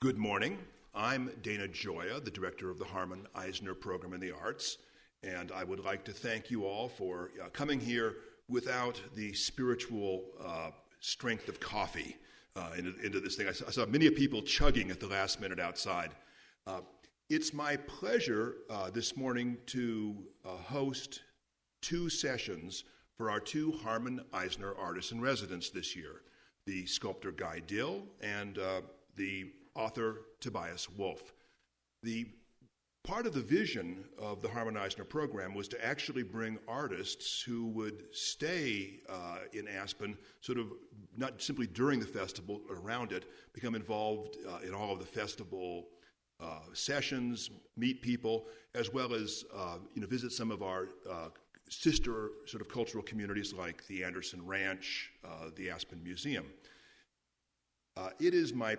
Good morning. I'm Dana Gioia, the director of the Harman-Eisner Program in the Arts, and I would like to thank you all for coming here without the spiritual strength of coffee into this thing. I saw many people chugging at the last minute outside. It's my pleasure this morning to host two sessions for our two Harman-Eisner artists in residence this year, the Sculptor Guy Dill and the author Tobias Wolff. The part of the vision of the Harman-Eisner program was to actually bring artists who would stay in Aspen, sort of not simply during the festival, but around it, become involved in all of the festival sessions, meet people, as well as visit some of our sister sort of cultural communities like the Anderson Ranch, the Aspen Museum. It is my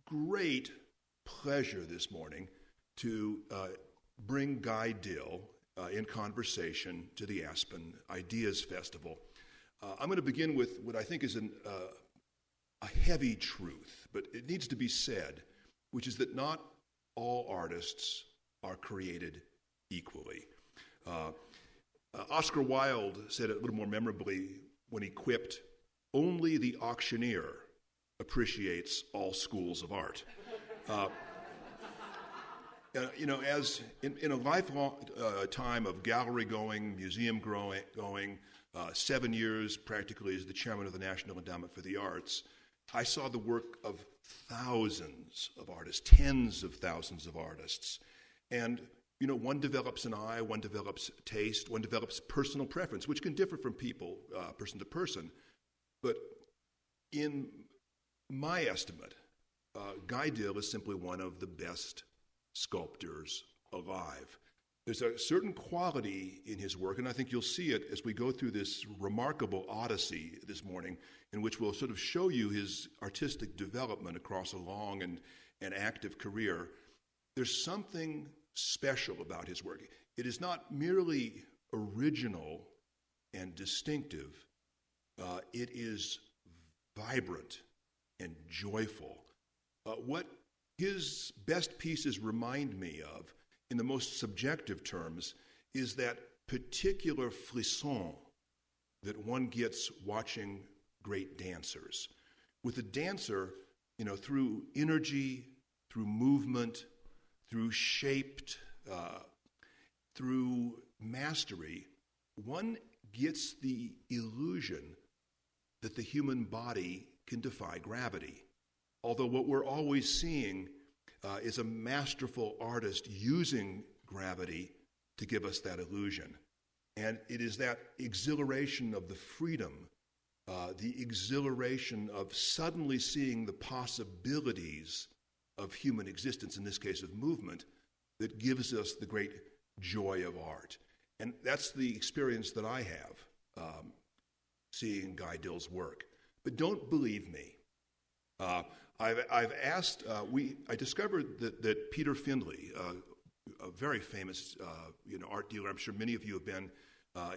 great pleasure this morning to bring Guy Dill in conversation to the Aspen Ideas Festival. I'm going to begin with what I think is a heavy truth, but it needs to be said, which is that not all artists are created equally. Oscar Wilde said it a little more memorably when he quipped, "Only the auctioneer appreciates all schools of art." As in a lifelong time of gallery going, museum going, 7 years practically as the chairman of the National Endowment for the Arts, I saw the work of thousands of artists, tens of thousands of artists. And, one develops an eye, one develops taste, one develops personal preference, which can differ from people, person to person. But in my estimate, Guy Dill is simply one of the best sculptors alive. There's a certain quality in his work, and I think you'll see it as we go through this remarkable odyssey this morning, in which we'll sort of show you his artistic development across a long and active career. There's something special about his work. It is not merely original and distinctive. It is vibrant and joyful. What his best pieces remind me of, in the most subjective terms, is that particular frisson that one gets watching great dancers. With a dancer, through energy, through movement, through shaped, through mastery, one gets the illusion that the human body can defy gravity. Although what we're always seeing is a masterful artist using gravity to give us that illusion. And it is that exhilaration of the freedom, the exhilaration of suddenly seeing the possibilities of human existence, in this case of movement, that gives us the great joy of art. And that's the experience that I have seeing Guy Dill's work. But don't believe me. I've asked, I discovered that Peter Findlay, a very famous art dealer, I'm sure many of you have been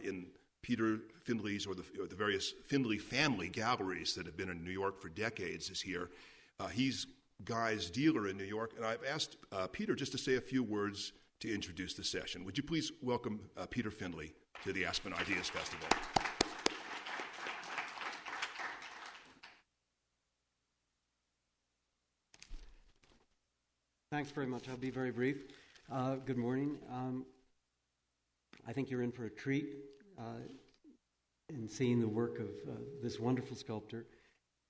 in Peter Findlay's or the various Findlay family galleries that have been in New York for decades, is here. He's Guy's dealer in New York, and I've asked Peter just to say a few words to introduce the session. Would you please welcome Peter Findlay to the Aspen Ideas Festival? Thanks very much. I'll be very brief. Good morning. I think you're in for a treat in seeing the work of this wonderful sculptor.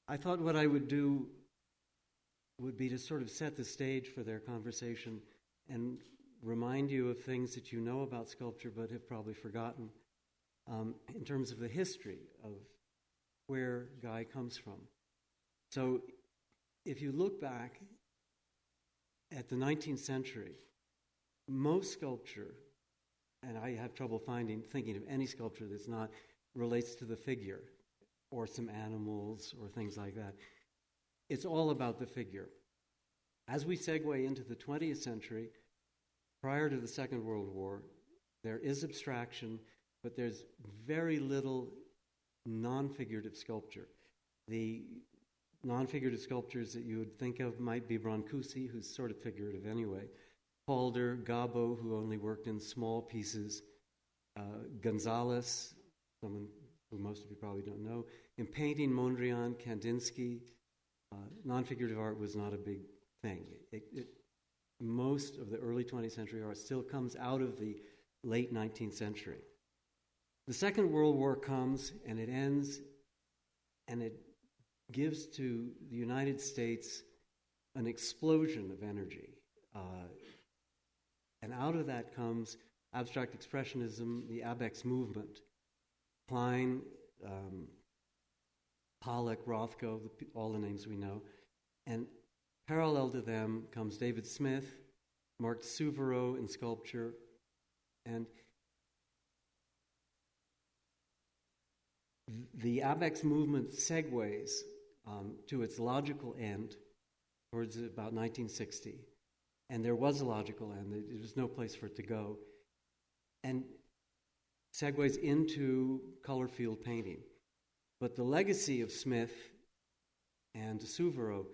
I thought what I would do would be to sort of set the stage for their conversation and remind you of things that you know about sculpture but have probably forgotten in terms of the history of where Guy comes from. So if you look back at the 19th century, most sculpture, and I have trouble thinking of any sculpture that's not relates to the figure or some animals or things like that. It's all about the figure. As we segue into the 20th century, prior to the Second World War, there is abstraction, but there's very little non-figurative sculpture. The non-figurative sculptors that you would think of might be Brancusi, who's sort of figurative anyway, Calder, Gabo, who only worked in small pieces, Gonzalez, someone who most of you probably don't know. In painting, Mondrian, Kandinsky, non-figurative art was not a big thing. Most of the early 20th century art still comes out of the late 19th century. The Second World War comes, and it ends, and it gives to the United States an explosion of energy. And out of that comes abstract expressionism, the Abex movement. Klein, Pollock, Rothko, all the names we know. And parallel to them comes David Smith, Marc Souveraud in sculpture, and the Abex movement segues to its logical end towards about 1960. And there was a logical end. There was no place for it to go. And segues into color field painting. But the legacy of Smith and Souveraud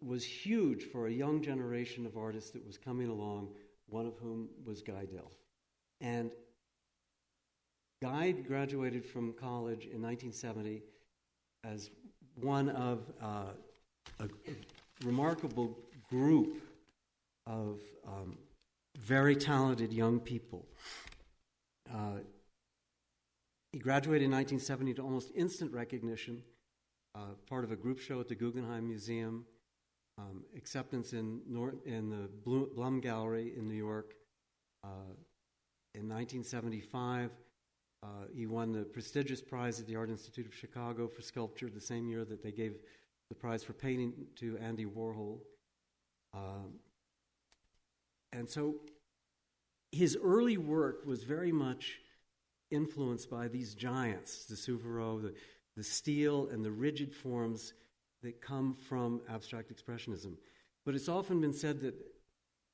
was huge for a young generation of artists that was coming along, one of whom was Guy Dill. And Guy graduated from college in 1970 as one of a remarkable group of very talented young people. He graduated in 1970 to almost instant recognition, part of a group show at the Guggenheim Museum, acceptance in the Blum Gallery in New York. In 1975, he won the prestigious prize at the Art Institute of Chicago for sculpture, the same year that they gave the prize for painting to Andy Warhol. And so his early work was very much influenced by these giants, the Souveraud, the steel and the rigid forms that come from abstract expressionism. But it's often been said that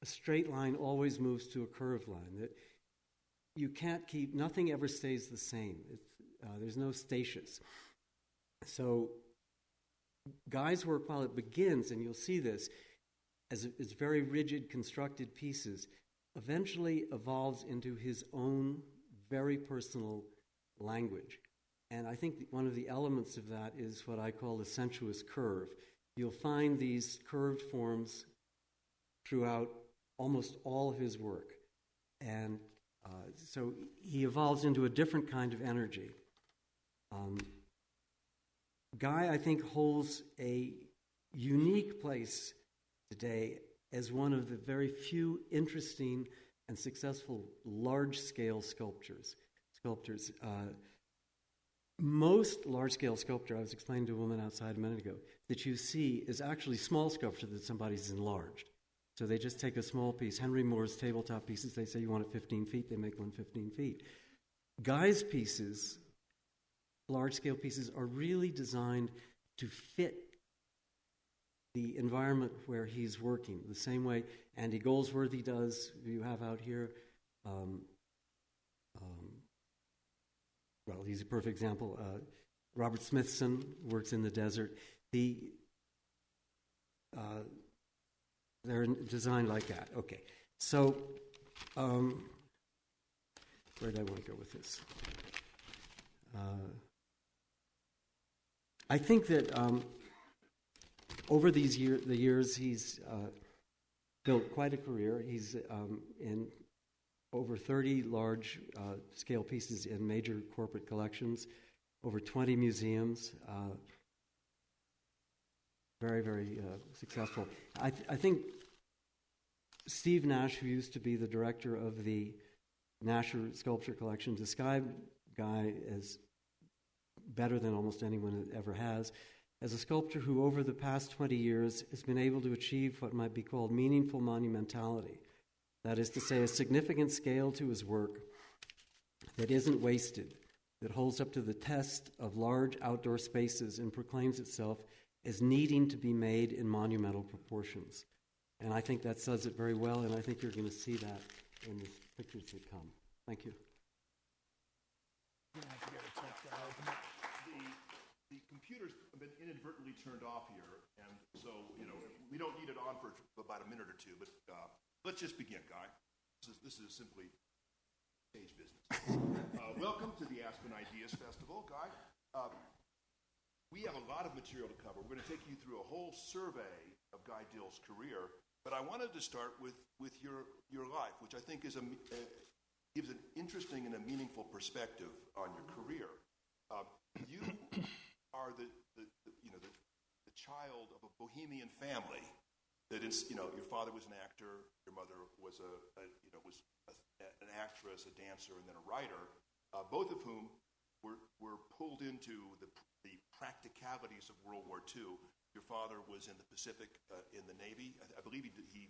a straight line always moves to a curved line, that you can't keep, nothing ever stays the same. There's no statius. So Guy's work, while it begins, and you'll see this, as it's very rigid, constructed pieces, eventually evolves into his own very personal language. And I think one of the elements of that is what I call the sensuous curve. You'll find these curved forms throughout almost all of his work. And so he evolves into a different kind of energy. Guy, I think, holds a unique place today as one of the very few interesting and successful large-scale sculptors. Most large-scale sculpture, I was explaining to a woman outside a minute ago, that you see is actually small sculpture that somebody's enlarged. So they just take a small piece. Henry Moore's tabletop pieces, they say you want it 15 feet, they make one 15 feet. Guy's pieces, large-scale pieces, are really designed to fit the environment where he's working, the same way Andy Goldsworthy does, who you have out here. Well, he's a perfect example. Robert Smithson works in the desert. They're designed like that. Okay. So, where did I want to go with this? I think that over the years, he's built quite a career. He's in over 30 large-scale pieces in major corporate collections, over 20 museums. Very, very successful. I think Steve Nash, who used to be the director of the Nasher Sculpture Collection, described Guy as better than almost anyone ever has, as a sculptor who over the past 20 years has been able to achieve what might be called meaningful monumentality. That is to say, a significant scale to his work that isn't wasted, that holds up to the test of large outdoor spaces and proclaims itself as needing to be made in monumental proportions. And I think that says it very well, and I think you're going to see that in the pictures that come. Thank you. You're going to have to get a tech guy. The computer's been inadvertently turned off here, and so, we don't need it on for about a minute or two, but let's just begin, Guy. This is simply stage business. Welcome to the Aspen Ideas Festival, Guy. We have a lot of material to cover. We're going to take you through a whole survey of Guy Dill's career, but I wanted to start with your life, which I think gives an interesting and a meaningful perspective on your career. You are the child of a bohemian family. That is, your father was an actor, your mother was an actress, a dancer, and then a writer. Both of whom were pulled into the practicalities of World War II. Your father was in the Pacific in the Navy. I believe he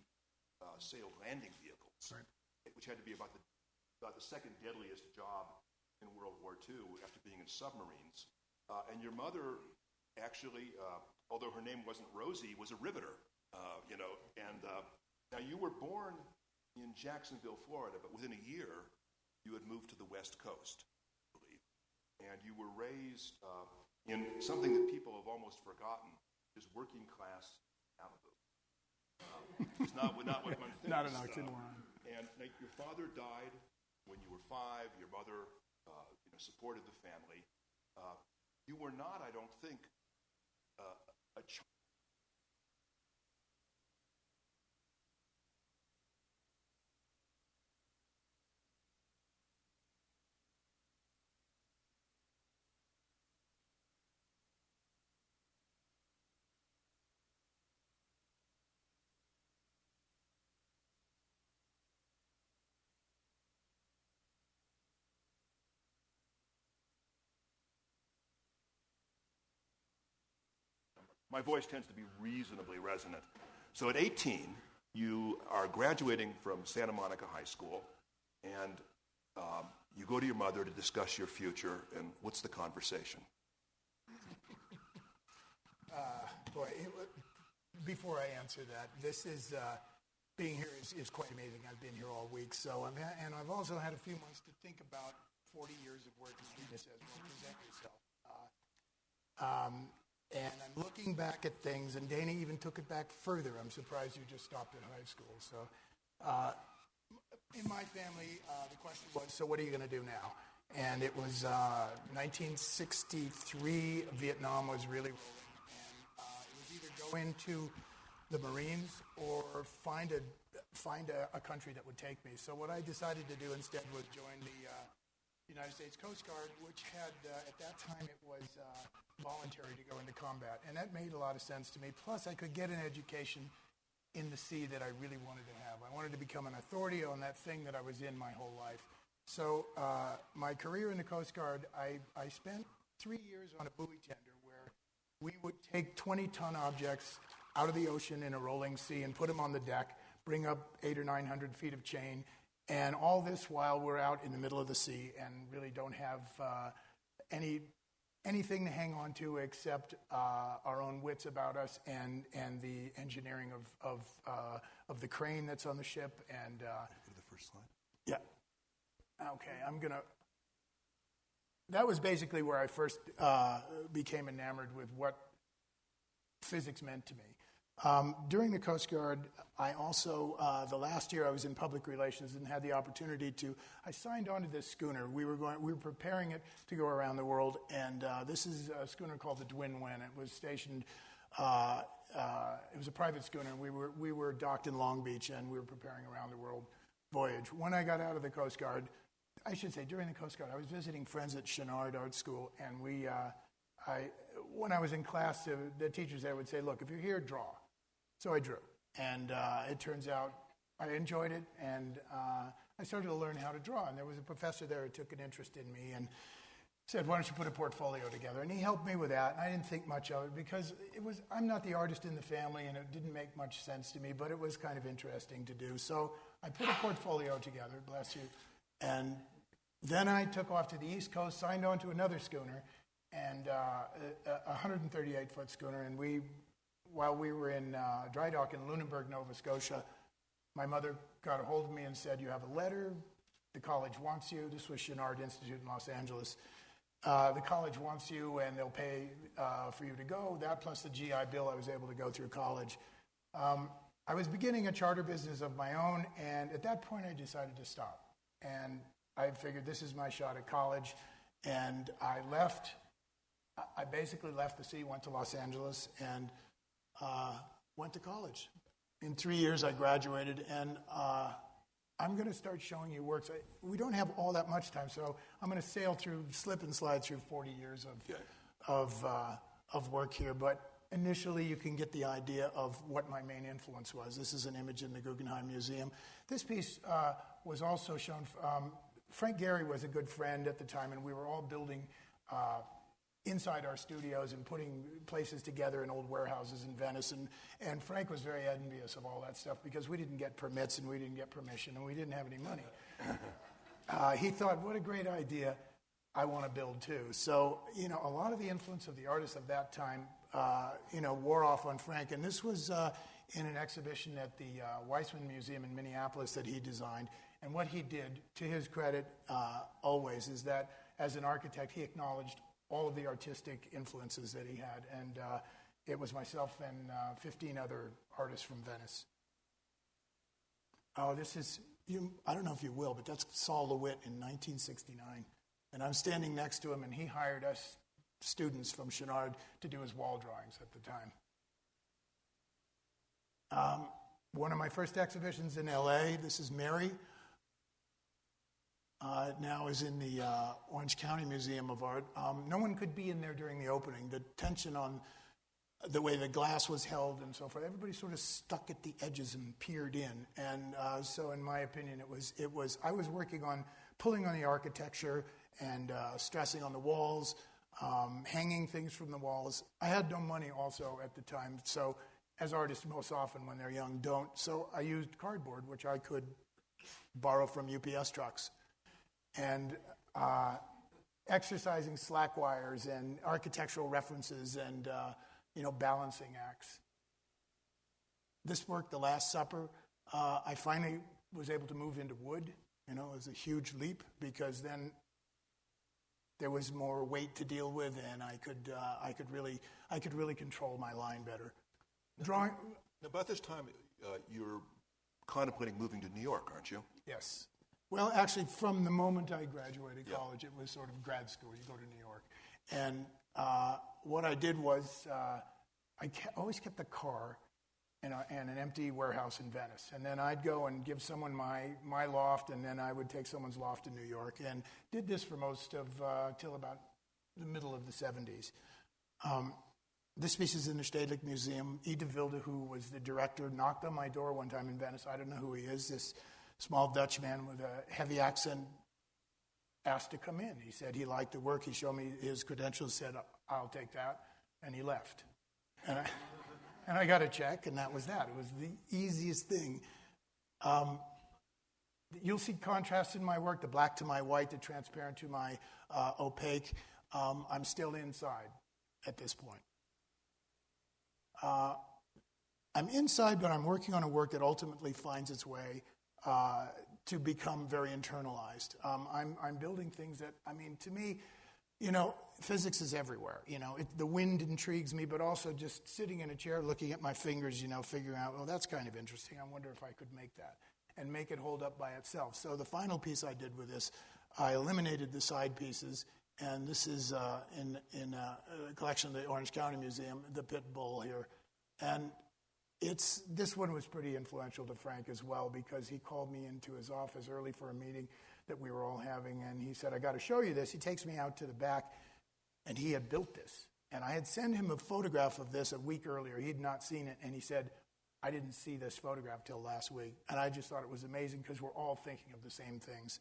sailed landing vehicles, right, which had to be about the second deadliest job in World War II after being in submarines. And your mother actually, although her name wasn't Rosie, was a riveter. Now you were born in Jacksonville, Florida, but within a year you had moved to the West Coast, I believe, and you were raised in something that people have almost forgotten, is working class Malibu. It's not what one thinks. Not an oxymoron. And your father died when you were 5. Your mother, supported the family. You were not, I don't think, a child. My voice tends to be reasonably resonant. So at 18, you are graduating from Santa Monica High School, and you go to your mother to discuss your future, and what's the conversation? Before I answer that, this is, being here is quite amazing. I've been here all week, and I've also had a few months to think about 40 years of work, as Dana says. Well, present yourself. And I'm looking back at things, and Dana even took it back further. I'm surprised you just stopped at high school. So in my family, the question was, so what are you going to do now? And it was 1963. Vietnam was really rolling. And it was either go into the Marines or find a country that would take me. So what I decided to do instead was join the United States Coast Guard, which had, at that time, it was voluntary to go into combat. And that made a lot of sense to me. Plus, I could get an education in the sea that I really wanted to have. I wanted to become an authority on that thing that I was in my whole life. So my career in the Coast Guard, I spent 3 years on a buoy tender where we would take 20-ton objects out of the ocean in a rolling sea and put them on the deck, bring up 800 or 900 feet of chain, and all this while we're out in the middle of the sea and really don't have anything to hang on to except our own wits about us and the engineering of the crane that's on the ship. And go to the first slide. Yeah. Okay, that was basically where I first became enamored with what physics meant to me. During the Coast Guard, I also, the last year I was in public relations and had the opportunity I signed on to this schooner. We were preparing it to go around the world, and this is a schooner called the Dwin Wen. It was stationed, it was a private schooner. We were docked in Long Beach, and we were preparing around the world voyage. When I got out of the Coast Guard, I should say during the Coast Guard, I was visiting friends at Chenard Art School, and when I was in class, the teachers there would say, look, if you're here, draw. So I drew, and it turns out I enjoyed it, and I started to learn how to draw. And there was a professor there who took an interest in me and said, why don't you put a portfolio together? And he helped me with that, and I didn't think much of it because I'm not the artist in the family, and it didn't make much sense to me, but it was kind of interesting to do. So I put a portfolio together, bless you, and then I took off to the East Coast, signed on to another schooner, and a 138-foot schooner, and while we were in dry dock in Lunenburg, Nova Scotia, my mother got a hold of me and said, you have a letter, the college wants you. This was Chenard Institute in Los Angeles. the college wants you and they'll pay for you to go. That plus the GI Bill, I was able to go through college. I was beginning a charter business of my own, and at that point I decided to stop. And I figured this is my shot at college, and I left. I basically left the city, went to Los Angeles, and went to college. In 3 years I graduated, and I'm going to start showing you works. We don't have all that much time, so I'm going to slip and slide through 40 years of work here. But initially, you can get the idea of what my main influence was. This is an image in the Guggenheim Museum. This piece was also shown. Frank Gehry was a good friend at the time, and we were all building inside our studios and putting places together in old warehouses in Venice. And Frank was very envious of all that stuff because we didn't get permits and we didn't get permission and we didn't have any money. He thought, what a great idea. I want to build too. So, a lot of the influence of the artists of that time, wore off on Frank. And this was in an exhibition at the Weissman Museum in Minneapolis that he designed. And what he did, to his credit always, is that as an architect, he acknowledged all of the artistic influences that he had. And it was myself and 15 other artists from Venice. Oh, this is, I don't know if you will, but that's Saul LeWitt in 1969. And I'm standing next to him, and he hired us students from Chenard to do his wall drawings at the time. One of my first exhibitions in LA, this is Mary. Now is in the Orange County Museum of Art. No one could be in there during the opening. The tension on the way the glass was held and so forth, everybody sort of stuck at the edges and peered in. And so in my opinion, I was working on pulling on the architecture and stressing on the walls, hanging things from the walls. I had no money also at the time, so as artists most often when they're young don't. So I used cardboard, which I could borrow from UPS trucks. And exercising slack wires and architectural references and, balancing acts. This work, The Last Supper, I finally was able to move into wood. It was a huge leap because then there was more weight to deal with, and I could really control my line better. Drawing. Now, about this time, you're contemplating moving to New York, aren't you? Yes. Well, actually, from the moment I graduated college, it was sort of grad school. You go to New York. And what I did was I always kept a car and an empty warehouse in Venice. And then I'd go and give someone my loft, and then I would take someone's loft in New York. And did this for most of, till about the middle of the 70s. This piece is in the Stedelijk Museum. E. de Wilde, who was the director, knocked on my door one time in Venice. I don't know who he is. This small Dutch man with a heavy accent asked to come in. He said he liked the work. He showed me his credentials, said, I'll take that, and he left. And I got a check, and that was that. It was the easiest thing. You'll see contrast in my work, the black to my white, the transparent to my opaque. I'm still inside at this point. I'm inside, but I'm working on a work that ultimately finds its way to become very internalized. I'm building things that, to me, physics is everywhere. The wind intrigues me, but also just sitting in a chair, looking at my fingers, figuring out, well, that's kind of interesting. I wonder if I could make that and make it hold up by itself. So the final piece I did with this, I eliminated the side pieces, and this is in a collection of the Orange County Museum, the pit bull here. And this one was pretty influential to Frank as well because he called me into his office early for a meeting that we were all having, and he said, I got to show you this. He takes me out to the back, and he had built this. And I had sent him a photograph of this a week earlier. He had not seen it, and he said, I didn't see this photograph till last week. And I just thought it was amazing because we're all thinking of the same things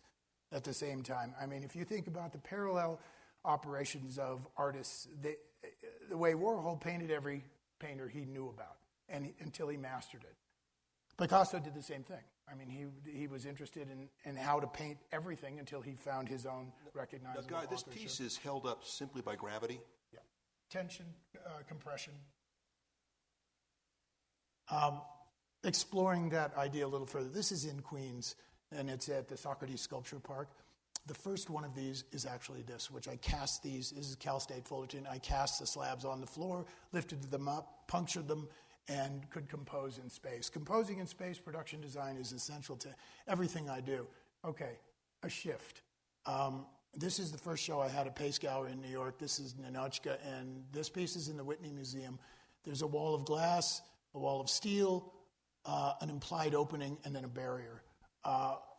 at the same time. If you think about the parallel operations of artists, the way Warhol painted every painter he knew about, until he mastered it. Picasso did the same thing. He was interested in how to paint everything until he found his own recognizable Now, Guy, this authorship. piece is held up simply by gravity? Yeah. Tension, compression. Exploring that idea a little further. This is in Queens, and it's at the Socrates Sculpture Park. The first one of these is actually this, which I cast these. This is Cal State Fullerton. I cast the slabs on the floor, lifted them up, punctured them, and could compose in space. Composing in space, production design is essential to everything I do. Okay, a shift. This is the first show I had at Pace Gallery in New York. This is Ninochka, and this piece is in the Whitney Museum. There's a wall of glass, a wall of steel, an implied opening, and then a barrier.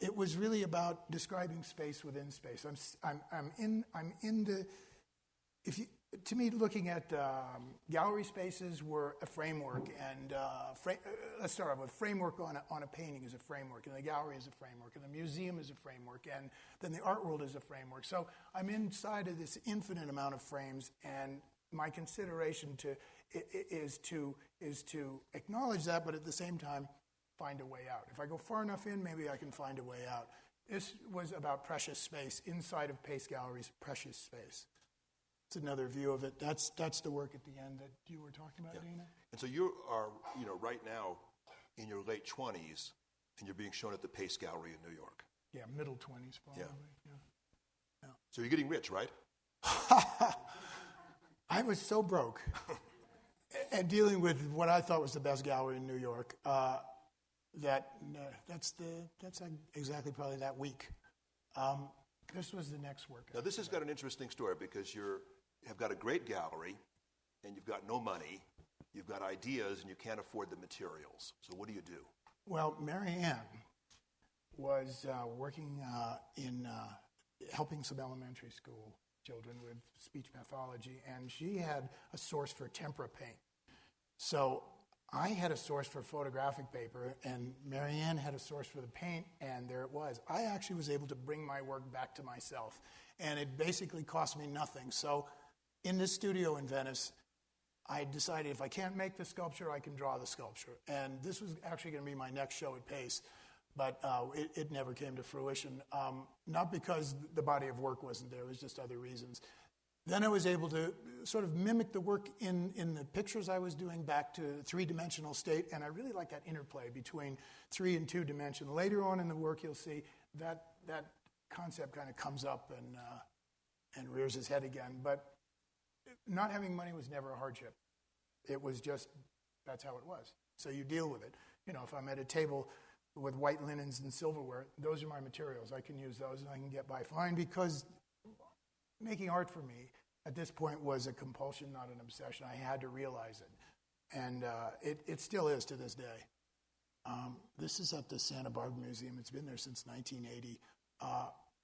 It was really about describing space within space. I'm in the. To me, looking at gallery spaces were a framework, and let's start off with framework on a painting is a framework, and the gallery is a framework, and the museum is a framework, and then the art world is a framework. So I'm inside of this infinite amount of frames, and my consideration is to acknowledge that, but at the same time, find a way out. If I go far enough in, maybe I can find a way out. This was about precious space, inside of Pace Gallery's precious space. It's another view of it. That's the work at the end that you were talking about, Dana. And so you are, right now in your late 20s, and you're being shown at the Pace Gallery in New York. Yeah, middle 20s probably. Yeah. So you're getting rich, right? I was so broke, and dealing with what I thought was the best gallery in New York. That's exactly probably that week. This was the next work. Now this has got an interesting story because you have got a great gallery, and you've got no money, you've got ideas, and you can't afford the materials. So what do you do? Well, Mary Ann was working in helping some elementary school children with speech pathology, and she had a source for tempera paint. So I had a source for photographic paper, and Mary Ann had a source for the paint, and there it was. I actually was able to bring my work back to myself, and it basically cost me nothing. So in this studio in Venice, I decided if I can't make the sculpture, I can draw the sculpture. And this was actually going to be my next show at Pace, but it never came to fruition. Not because the body of work wasn't there, it was just other reasons. Then I was able to sort of mimic the work in the pictures I was doing back to three-dimensional state, and I really like that interplay between 3 and 2 dimension. Later on in the work, you'll see that concept kind of comes up and rears its head again. But not having money was never a hardship. It was just, that's how it was. So you deal with it. If I'm at a table with white linens and silverware, those are my materials. I can use those and I can get by fine, because making art for me at this point was a compulsion, not an obsession. I had to realize it. And it still is to this day. This is at the Santa Barbara Museum. It's been there since 1980.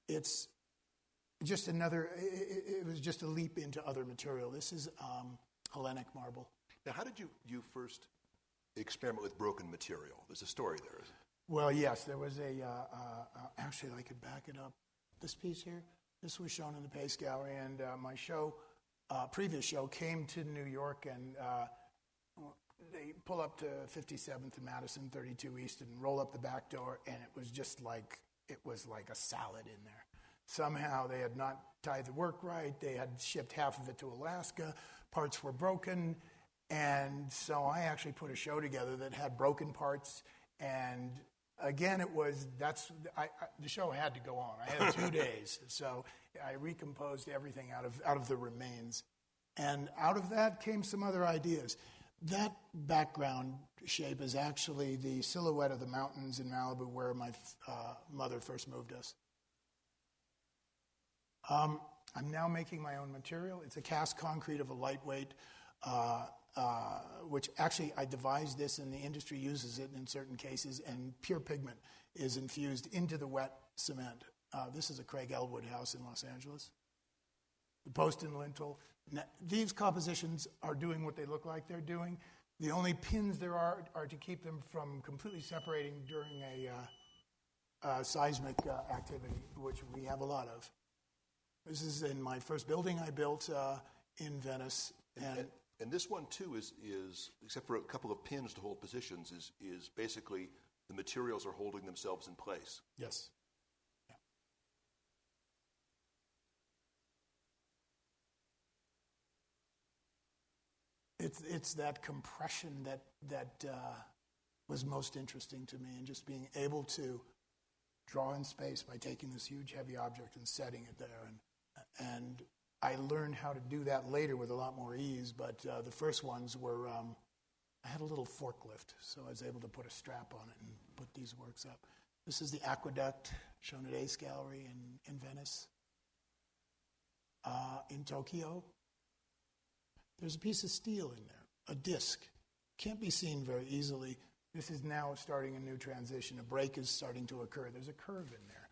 It's just it was just a leap into other material. This is Hellenic marble. Now, how did you first experiment with broken material? There's a story there. Well, yes, there was actually, I could back it up. This piece here, this was shown in the Pace Gallery, and my previous show came to New York, and they pull up to 57th and Madison, 32 East, and roll up the back door, and it was just like a salad in there. Somehow they had not tied the work right. They had shipped half of it to Alaska. Parts were broken. And so I actually put a show together that had broken parts. And again, the show had to go on. I had 2 days. So I recomposed everything out of the remains. And out of that came some other ideas. That background shape is actually the silhouette of the mountains in Malibu where my mother first moved us. I'm now making my own material. It's a cast concrete of a lightweight, which actually I devised this and the industry uses it in certain cases, and pure pigment is infused into the wet cement. This is a Craig Elwood house in Los Angeles. The post and lintel. Now, these compositions are doing what they look like they're doing. The only pins there are to keep them from completely separating during a seismic activity, which we have a lot of. This is in my first building I built in Venice. And this one, too, is except for a couple of pins to hold positions, is basically the materials are holding themselves in place. Yes. Yeah. It's that compression that was most interesting to me, and just being able to draw in space by taking this huge, heavy object and setting it there. And I learned how to do that later with a lot more ease, but the first ones were, I had a little forklift, so I was able to put a strap on it and put these works up. This is the aqueduct shown at Ace Gallery in Venice. In Tokyo, there's a piece of steel in there, a disc. Can't be seen very easily. This is now starting a new transition. A break is starting to occur. There's a curve in there.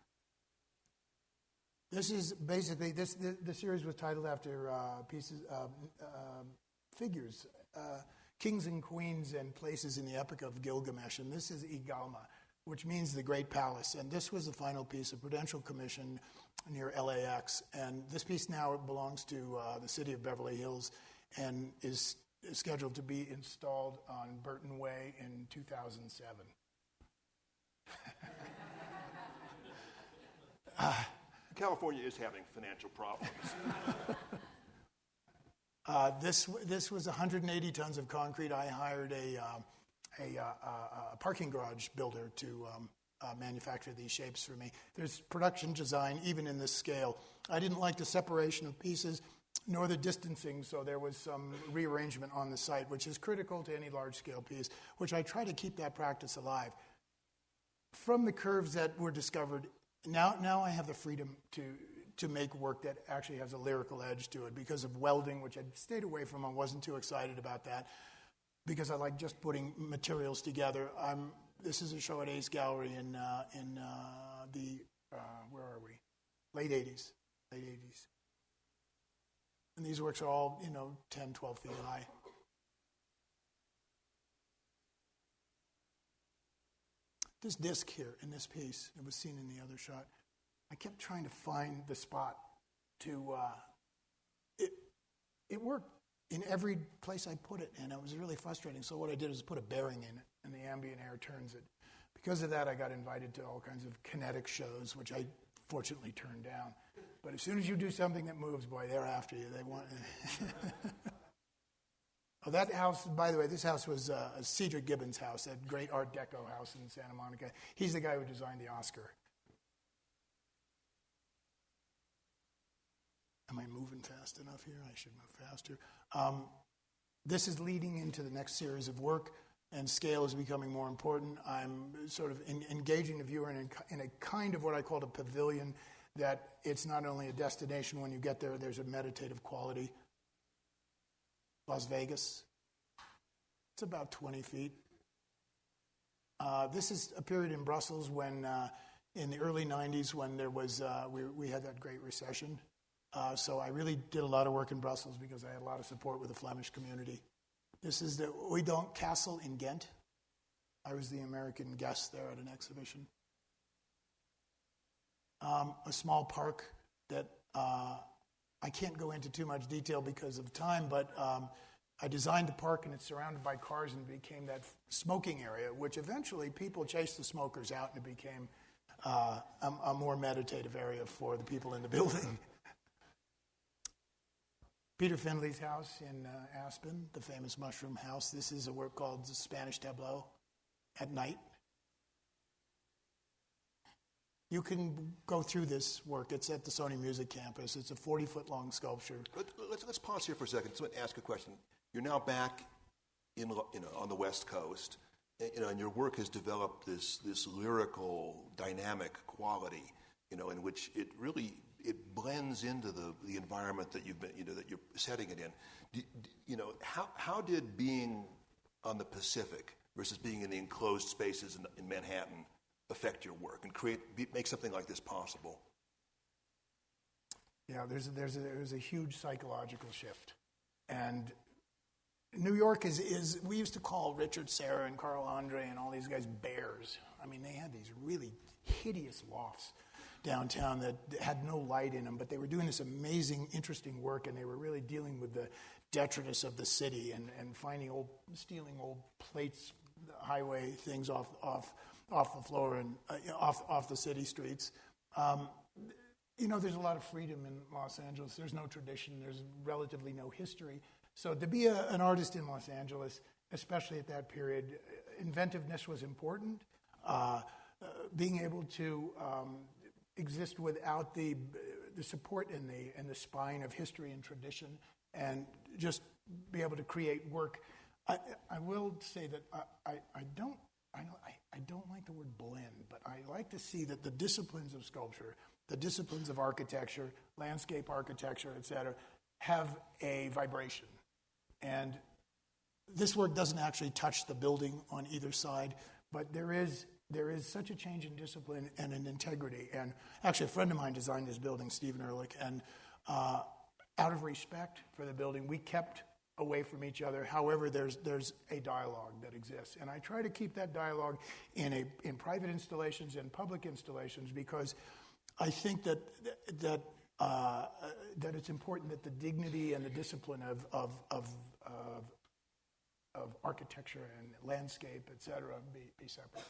This is basically, the series was titled after figures, kings and queens and places in the Epic of Gilgamesh. And this is Igalma, which means the Great Palace. And this was the final piece of Prudential Commission near LAX. And this piece now belongs to the city of Beverly Hills and is scheduled to be installed on Burton Way in 2007. California is having financial problems. This was 180 tons of concrete. I hired a parking garage builder to manufacture these shapes for me. There's production design even in this scale. I didn't like the separation of pieces nor the distancing, so there was some rearrangement on the site, which is critical to any large-scale piece, which I try to keep that practice alive. From the curves that were discovered, now I have the freedom to make work that actually has a lyrical edge to it because of welding, which I'd stayed away from. I wasn't too excited about that because I like just putting materials together. This is a show at Ace Gallery in the where are we? Late 80s. And these works are all, 10, 12 feet high. This disc here in this piece, it was seen in the other shot, I kept trying to find the spot to, it worked in every place I put it, and it was really frustrating. So what I did is put a bearing in it, and the ambient air turns it. Because of that, I got invited to all kinds of kinetic shows, which I fortunately turned down. But as soon as you do something that moves, boy, they're after you. They want. Oh, that house, by the way, this house was Cedric Gibbons' house, that great Art Deco house in Santa Monica. He's the guy who designed the Oscar. Am I moving fast enough here? I should move faster. This is leading into the next series of work, and scale is becoming more important. I'm sort of engaging the viewer in a kind of what I call a pavilion, that it's not only a destination when you get there, there's a meditative quality. Las Vegas. It's about 20 feet. This is a period in Brussels when, in the early 90s, when there was, we had that great recession. So I really did a lot of work in Brussels because I had a lot of support with the Flemish community. This is the Oudonk Castle in Ghent. I was the American guest there at an exhibition. A small park that I can't go into too much detail because of time, but I designed the park and it's surrounded by cars and it became that smoking area, which eventually people chased the smokers out and it became a more meditative area for the people in the building. Peter Findley's house in Aspen, the famous mushroom house. This is a work called The Spanish Tableau at night. You can go through this work. It's at the Sony Music Campus. It's a 40-foot long sculpture. Let's pause here for a second. So ask a question. You're now back on the West Coast, and your work has developed this lyrical, dynamic quality, in which it blends into the environment that you've been, that you're setting it in. How did being on the Pacific versus being in the enclosed spaces in Manhattan affect your work and make something like this possible? Yeah, there's a huge psychological shift, and New York is we used to call Richard Serra and Carl Andre and all these guys bears. I mean, they had these really hideous lofts downtown that had no light in them, but they were doing this amazing, interesting work, and they were really dealing with the detritus of the city and stealing old plates, highway things off the floor and off the city streets. There's a lot of freedom in Los Angeles. There's no tradition. There's relatively no history. So to be an artist in Los Angeles, especially at that period, inventiveness was important. being able to exist without the support and the spine of history and tradition, and just be able to create work. I will say that I don't like the word blend, but I like to see that the disciplines of sculpture, the disciplines of architecture, landscape architecture, etc., have a vibration. And this work doesn't actually touch the building on either side, but there is such a change in discipline and in integrity. And actually, a friend of mine designed this building, Stephen Ehrlich, and out of respect for the building, we kept away from each other. However, there's a dialogue that exists, and I try to keep that dialogue in private installations and public installations, because I think that it's important that the dignity and the discipline of architecture and landscape, etc., be separate.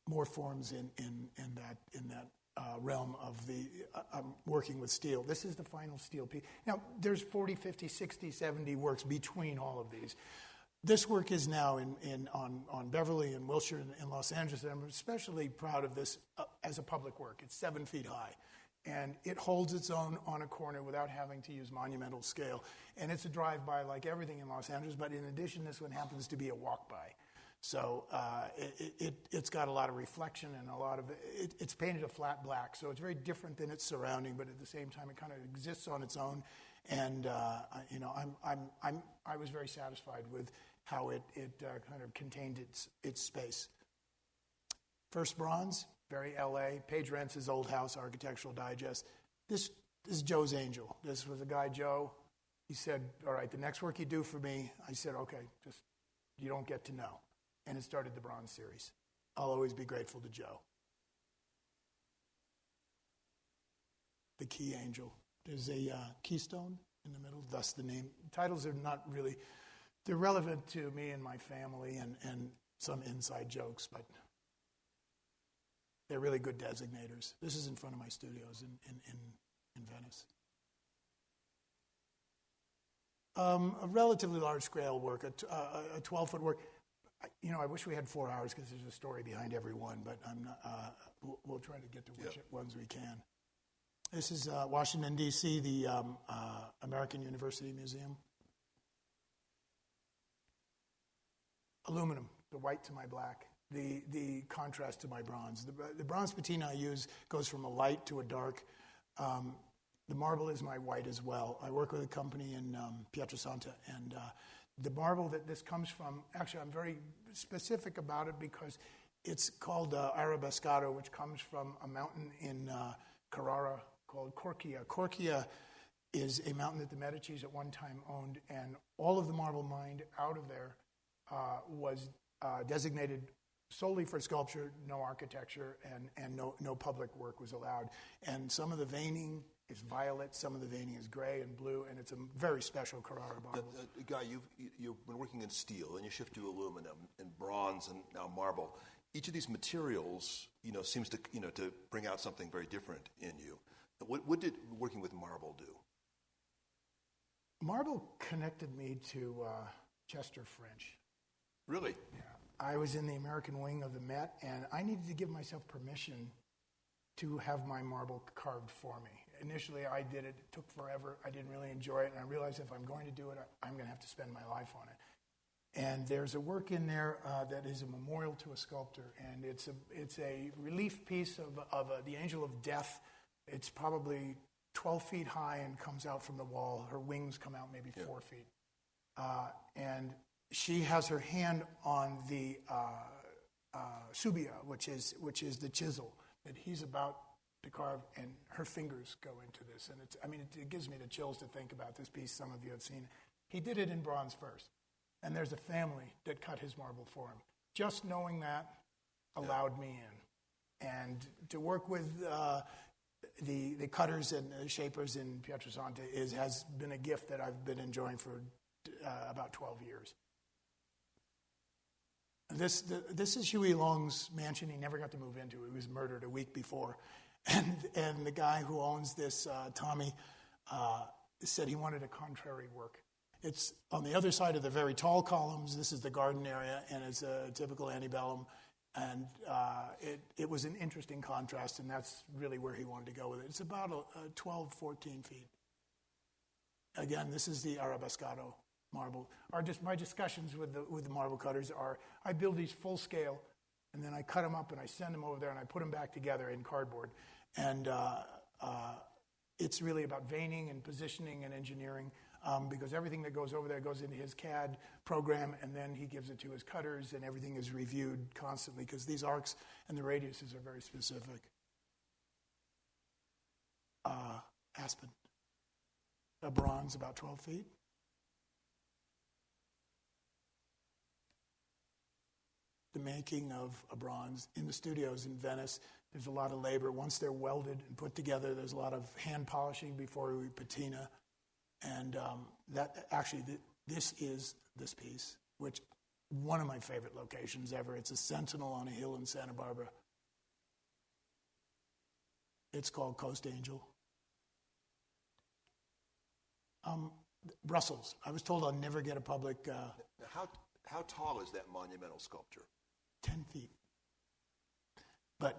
More forms in that realm of the working with steel. This is the final steel piece. Now, there's 40, 50, 60, 70 works between all of these. This work is now on Beverly and Wilshire in Los Angeles, and I'm especially proud of this as a public work. It's 7 feet high, and it holds its own on a corner without having to use monumental scale. And it's a drive-by like everything in Los Angeles, but in addition, this one happens to be a walk-by. So it's got a lot of reflection and a lot of it's painted a flat black, so it's very different than its surrounding, but at the same time, it kind of exists on its own. And I was very satisfied with how it kind of contained its space. First bronze, very LA. Page Rentz's Old House Architectural Digest. This is Joe's Angel. This was a guy, Joe. He said, "All right, the next work you do for me," I said, "Okay, just you don't get to know." And it started the bronze series. I'll always be grateful to Joe. The Key Angel. There's a keystone in the middle, thus the name. Titles are not really, they're relevant to me and my family and some inside jokes, but they're really good designators. This is in front of my studios in Venice. A relatively large scale work, a 12-foot work. I wish we had 4 hours because there's a story behind every one, but I'm not, we'll try to get to which ones we can. This is Washington, D.C., the American University Museum. Aluminum, the white to my black, the contrast to my bronze. The bronze patina I use goes from a light to a dark. The marble is my white as well. I work with a company in Pietrasanta, and the marble that this comes from, actually I'm very specific about it because it's called Arabescato, which comes from a mountain in Carrara called Corchia. Corchia is a mountain that the Medicis at one time owned, and all of the marble mined out of there was designated solely for sculpture, no architecture, and no public work was allowed. And some of the veining is violet, some of the veining is gray and blue, and it's a very special Carrara marble. Guy, you've been working in steel, and you shift to aluminum and bronze and now marble. Each of these materials, seems to, to bring out something very different in you. What did working with marble do? Marble connected me to Chester French. Really? Yeah. I was in the American wing of the Met, and I needed to give myself permission to have my marble carved for me. Initially, I did it. It took forever. I didn't really enjoy it, and I realized if I'm going to do it, I'm going to have to spend my life on it. And there's a work in there that is a memorial to a sculptor, and it's a relief piece of the Angel of Death. It's probably 12 feet high and comes out from the wall. Her wings come out maybe 4 feet. And she has her hand on the subia, which is the chisel that he's about to carve, and her fingers go into this. And it gives me the chills to think about this piece. Some of you have seen it. He did it in bronze first, and there's a family that cut his marble for him. Just knowing that allowed me in. And to work with the cutters and the shapers in Pietrasanta has been a gift that I've been enjoying for about 12 years. This is Huey Long's mansion. He never got to move into it. He was murdered a week before. And the guy who owns this, Tommy, said he wanted a contrary work. It's on the other side of the very tall columns. This is the garden area, and it's a typical antebellum. And it was an interesting contrast, and that's really where he wanted to go with it. It's about 12, 14 feet. Again, this is the Arabescato marble. My discussions with the marble cutters are, I build these full scale, and then I cut them up and I send them over there and I put them back together in cardboard. And it's really about veining and positioning and engineering, because everything that goes over there goes into his CAD program, and then he gives it to his cutters, and everything is reviewed constantly because these arcs and the radiuses are very specific. Aspen. A bronze, about 12 feet. The making of a bronze in the studios in Venice, there's a lot of labor. Once they're welded and put together, there's a lot of hand polishing before we patina. And this is this piece, which one of my favorite locations ever. It's a sentinel on a hill in Santa Barbara. It's called Coast Angel. Brussels. I was told I'll never get a public... How tall is that monumental sculpture? 10 feet. But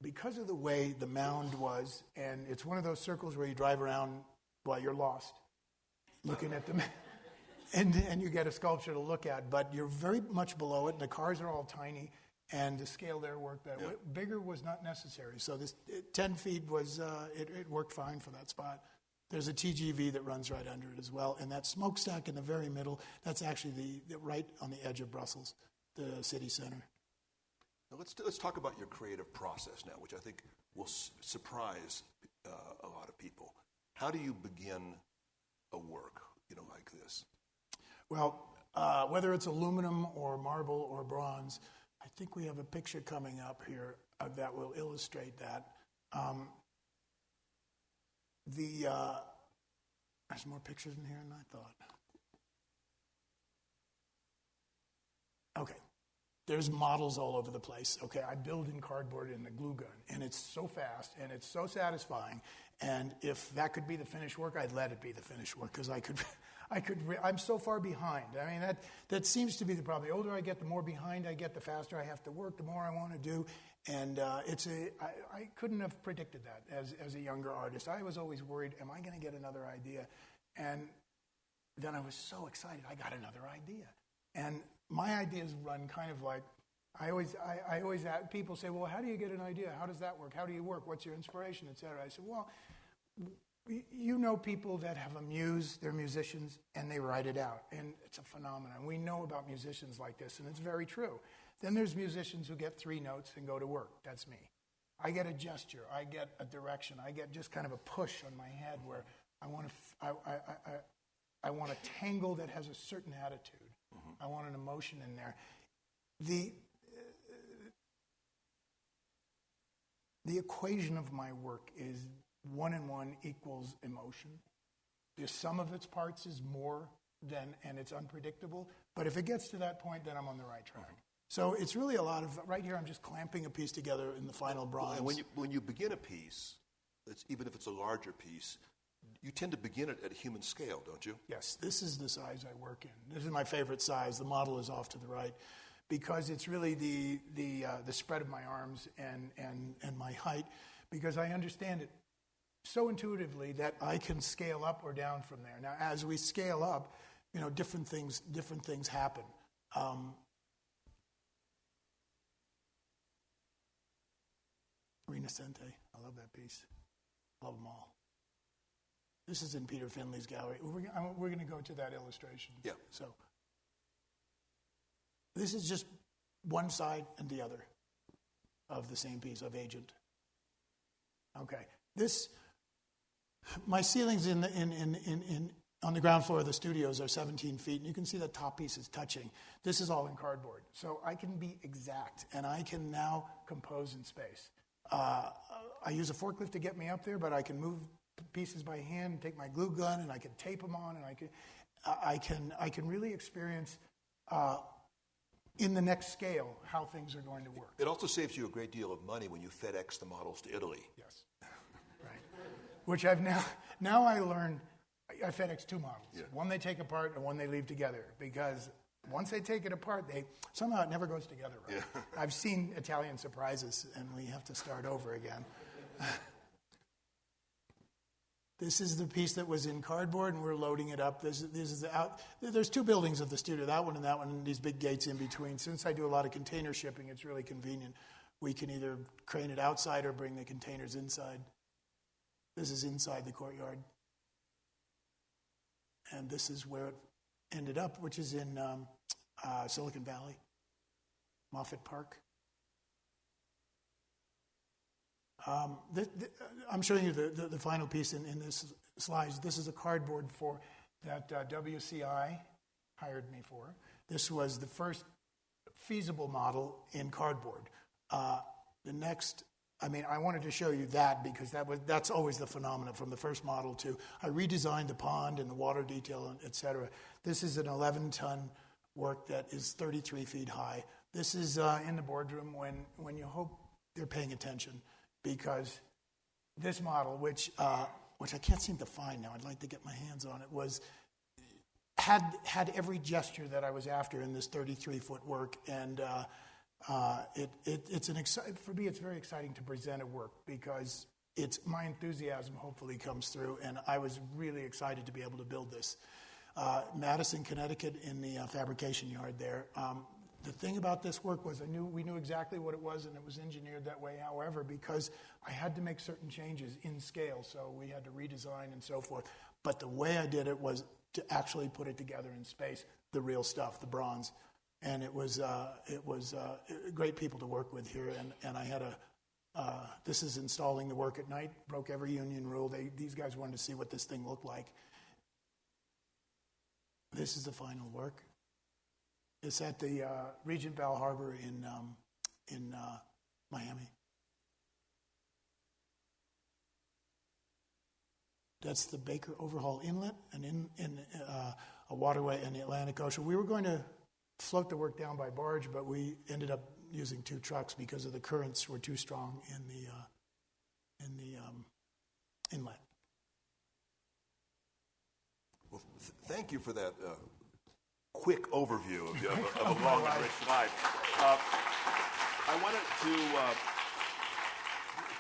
because of the way the mound was, and it's one of those circles where you drive around while you're lost, looking at them, and you get a sculpture to look at, but you're very much below it, and the cars are all tiny, and the scale there worked that way. Bigger was not necessary. So this 10 feet was, it worked fine for that spot. There's a TGV that runs right under it as well, and that smokestack in the very middle, that's actually the right on the edge of Brussels, the city center. Now let's talk about your creative process now, which I think will surprise a lot of people. How do you begin a work, like this? Well, whether it's aluminum or marble or bronze, I think we have a picture coming up here that will illustrate that. There's more pictures in here than I thought. Okay. There's models all over the place. Okay, I build in cardboard in the glue gun, and it's so fast, and it's so satisfying. And if that could be the finished work, I'd let it be the finished work, because I'm so far behind. I mean, that seems to be the problem. The older I get, the more behind I get, the faster I have to work, the more I want to do. And I couldn't have predicted that as a younger artist. I was always worried, am I going to get another idea? And then I was so excited, I got another idea. And my ideas run kind of like, I always ask, people say, well, how do you get an idea? How does that work? How do you work? What's your inspiration, et cetera? I said, well, you know people that have a muse, they're musicians, and they write it out. And it's a phenomenon. We know about musicians like this, and it's very true. Then there's musicians who get 3 notes and go to work. That's me. I get a gesture. I get a direction. I get just kind of a push on my head where I want a tangle that has a certain attitude. Mm-hmm. I want an emotion in there. The equation of my work is 1 and 1 equals emotion. The sum of its parts is more than, and it's unpredictable. But if it gets to that point, then I'm on the right track. Mm-hmm. So it's really a lot of, right here I'm just clamping a piece together in the final bronze. And when you begin a piece, even if it's a larger piece, you tend to begin it at a human scale, don't you? Yes, this is the size I work in. This is my favorite size. The model is off to the right, because it's really the spread of my arms and my height, because I understand it so intuitively that I can scale up or down from there. Now, as we scale up, different things happen. Rinascente, I love that piece. Love them all. This is in Peter Finley's gallery. We're going to go to that illustration. Yeah. So this is just one side and the other of the same piece of Agent. Okay. My ceilings on the ground floor of the studios are 17 feet, and you can see the top piece is touching. This is all in cardboard. So I can be exact, and I can now compose in space. I use a forklift to get me up there, but I can move pieces by hand, take my glue gun, and I can tape them on, and I can really experience in the next scale how things are going to work. It also saves you a great deal of money when you FedEx the models to Italy. Yes, right. Which I've now I learn. I FedEx two models. Yeah. One they take apart and one they leave together, because once they take it apart, somehow it never goes together right. Yeah. I've seen Italian surprises, and we have to start over again. This is the piece that was in cardboard, and we're loading it up. This is there's two buildings of the studio, that one, and these big gates in between. Since I do a lot of container shipping, it's really convenient. We can either crane it outside or bring the containers inside. This is inside the courtyard. And this is where it ended up, which is in Silicon Valley, Moffett Park. I'm showing you the final piece in this slides. This is a cardboard that WCI hired me for. This was the first feasible model in cardboard. The next, I wanted to show you that because that's always the phenomenon from the first model to I redesigned the pond and the water detail, et cetera. This is an 11-ton work that is 33 feet high. This is in the boardroom when you hope they're paying attention, because this model, which I can't seem to find now, I'd like to get my hands on it, had every gesture that I was after in this 33-foot work, and for me it's very exciting to present a work because my enthusiasm hopefully comes through, and I was really excited to be able to build this. Madison, Connecticut, in the fabrication yard there. The thing about this work was we knew exactly what it was, and it was engineered that way. However, because I had to make certain changes in scale, so we had to redesign and so forth. But the way I did it was to actually put it together in space, the real stuff, the bronze. And it was great people to work with here. And I had this is installing the work at night, broke every union rule. These guys wanted to see what this thing looked like. This is the final work. It's at the Regent Val Harbor in Miami. That's the Baker Overhaul Inlet, and in a waterway in the Atlantic Ocean. We were going to float the work down by barge, but we ended up using two trucks because of the currents were too strong in the inlet. Well, thank you for that quick overview of a long and rich slide. I wanted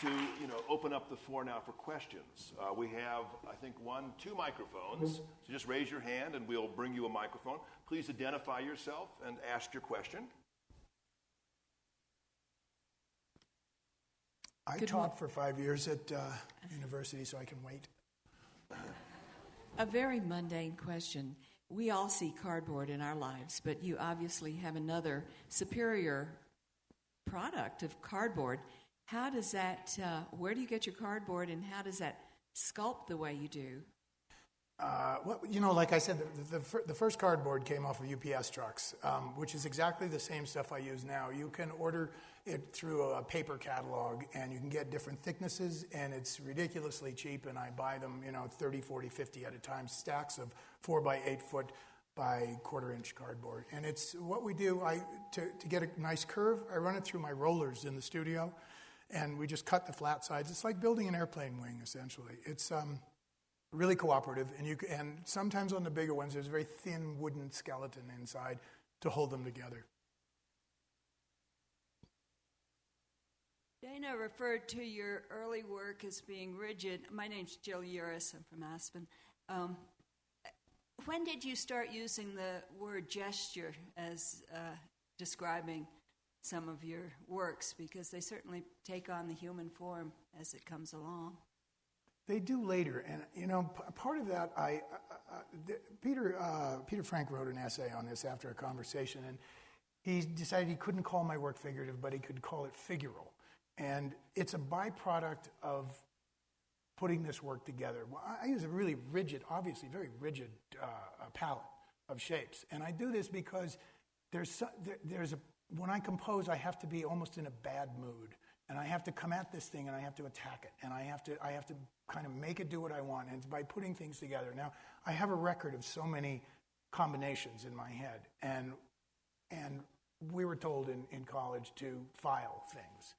to open up the floor now for questions. We have, I think, 2 microphones. So just raise your hand and we'll bring you a microphone. Please identify yourself and ask your question. I taught for 5 years at university, so I can wait. A very mundane question. We all see cardboard in our lives, but you obviously have another superior product of cardboard. How does that, where do you get your cardboard, and how does that sculpt the way you do? Like I said, the first cardboard came off of UPS trucks, which is exactly the same stuff I use now. You can order it through a paper catalog, and you can get different thicknesses, and it's ridiculously cheap, and I buy them, 30, 40, 50 at a time, stacks of 4 by 8 foot by 1/4-inch cardboard. And it's what we do, to get a nice curve, I run it through my rollers in the studio, and we just cut the flat sides. It's like building an airplane wing, essentially. It's really cooperative, and sometimes on the bigger ones, there's a very thin wooden skeleton inside to hold them together. Dana referred to your early work as being rigid. My name's Gioia. I'm from Aspen. When did you start using the word gesture as describing some of your works? Because they certainly take on the human form as it comes along. They do later, and part of that, Peter Frank wrote an essay on this after a conversation, and he decided he couldn't call my work figurative, but he could call it figural. And it's a byproduct of putting this work together. Well, I use a really rigid, obviously very rigid palette of shapes. And I do this because when I compose, I have to be almost in a bad mood. And I have to come at this thing and I have to attack it. And I have to kind of make it do what I want. And it's by putting things together. Now, I have a record of so many combinations in my head. And we were told in college to file things.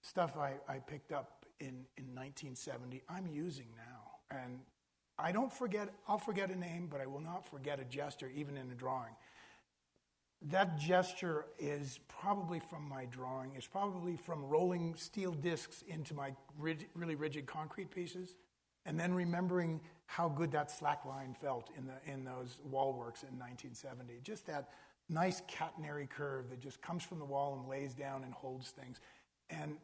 Stuff I picked up in 1970, I'm using now. And I'll forget a name, but I will not forget a gesture, even in a drawing. That gesture is probably from my drawing. It's probably from rolling steel discs into my really rigid concrete pieces, and then remembering how good that slack line felt in those wall works in 1970. Just that nice catenary curve that just comes from the wall and lays down and holds things. And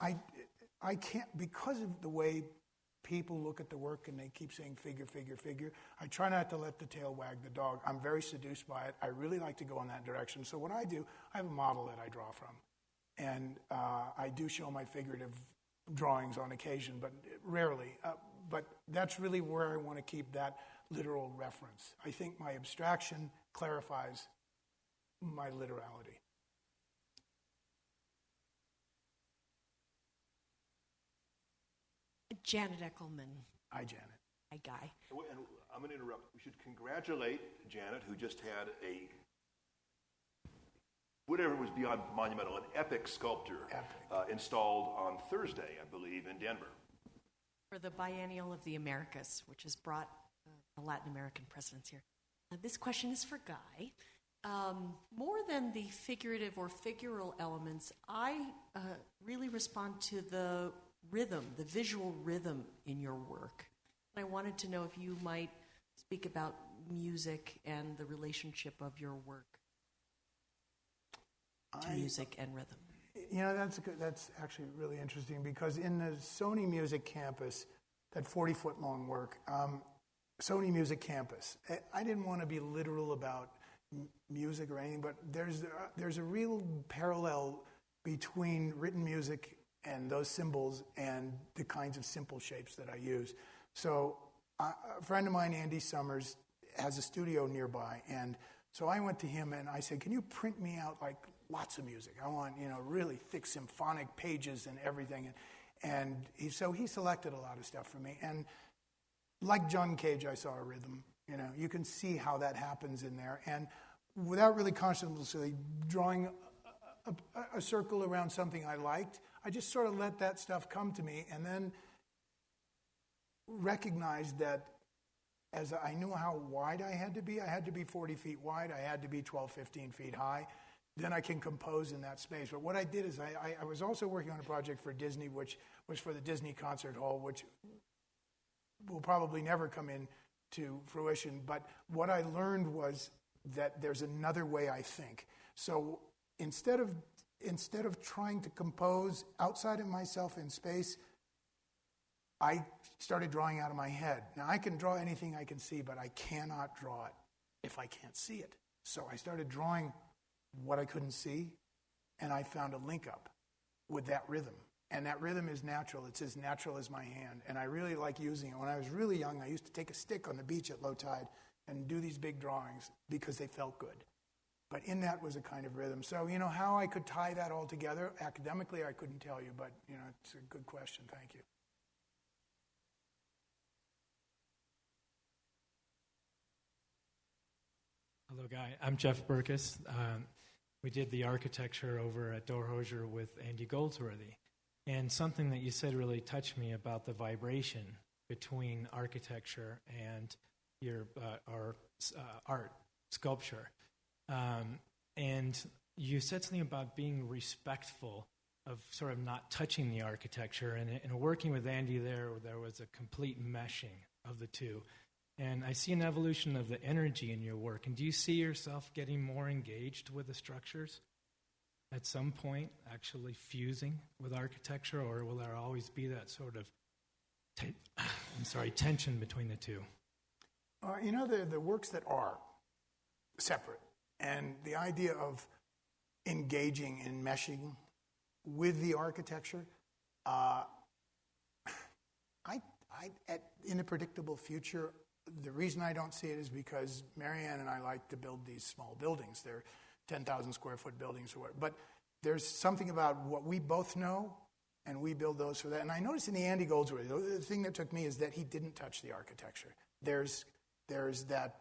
I can't, because of the way people look at the work and they keep saying figure, figure, figure, I try not to let the tail wag the dog. I'm very seduced by it. I really like to go in that direction. So what I do, I have a model that I draw from. And I do show my figurative drawings on occasion, but rarely. But that's really where I want to keep that literal reference. I think my abstraction clarifies my literality. Janet Eckelman. Hi, Janet. Hi, Guy. And I'm going to interrupt. We should congratulate Janet, who just had whatever was beyond monumental, an epic sculpture installed on Thursday, I believe, in Denver. For the Biennial of the Americas, which has brought the Latin American presidents here. This question is for Guy. More than the figurative or figural elements, I really respond to the rhythm, the visual rhythm in your work. And I wanted to know if you might speak about music and the relationship of your work to music and rhythm. You know, that's actually really interesting, because in the Sony Music Campus, that 40-foot long work, Sony Music Campus, I didn't want to be literal about music or anything, but there's a real parallel between written music and those symbols and the kinds of simple shapes that I use. So a friend of mine, Andy Summers, has a studio nearby, and so I went to him and I said, can you print me out like lots of music? I want, really thick symphonic pages and everything. And he selected a lot of stuff for me. And like John Cage, I saw a rhythm. You can see how that happens in there. And without really consciously drawing a circle around something I liked, I just sort of let that stuff come to me, and then recognized that as I knew how wide I had to be 40 feet wide, I had to be 12, 15 feet high, then I can compose in that space. But what I did is I was also working on a project for Disney, which was for the Disney Concert Hall, which will probably never come into fruition. But what I learned was that there's another way I think. So instead of trying to compose outside of myself in space, I started drawing out of my head. Now, I can draw anything I can see, but I cannot draw it if I can't see it. So I started drawing what I couldn't see, and I found a link up with that rhythm. And that rhythm is natural. It's as natural as my hand, and I really like using it. When I was really young, I used to take a stick on the beach at low tide and do these big drawings because they felt good. But in that was a kind of rhythm. So, how I could tie that all together, academically, I couldn't tell you, but, it's a good question. Thank you. Hello, Guy. I'm Jeff Burkus. We did the architecture over at Dorhosier with Andy Goldsworthy. And something that you said really touched me about the vibration between architecture and your art, sculpture. And you said something about being respectful of sort of not touching the architecture. And in working with Andy there was a complete meshing of the two. And I see an evolution of the energy in your work. And do you see yourself getting more engaged with the structures at some point, actually fusing with architecture, or will there always be that sort of tension between the two? The works that are separate, and the idea of engaging and meshing with the architecture, in a predictable future, the reason I don't see it is because Marianne and I like to build these small buildings. They're 10,000 square foot buildings or what. But there's something about what we both know, and we build those for that. And I noticed in the Andy Goldsworthy, the thing that took me is that he didn't touch the architecture. There's that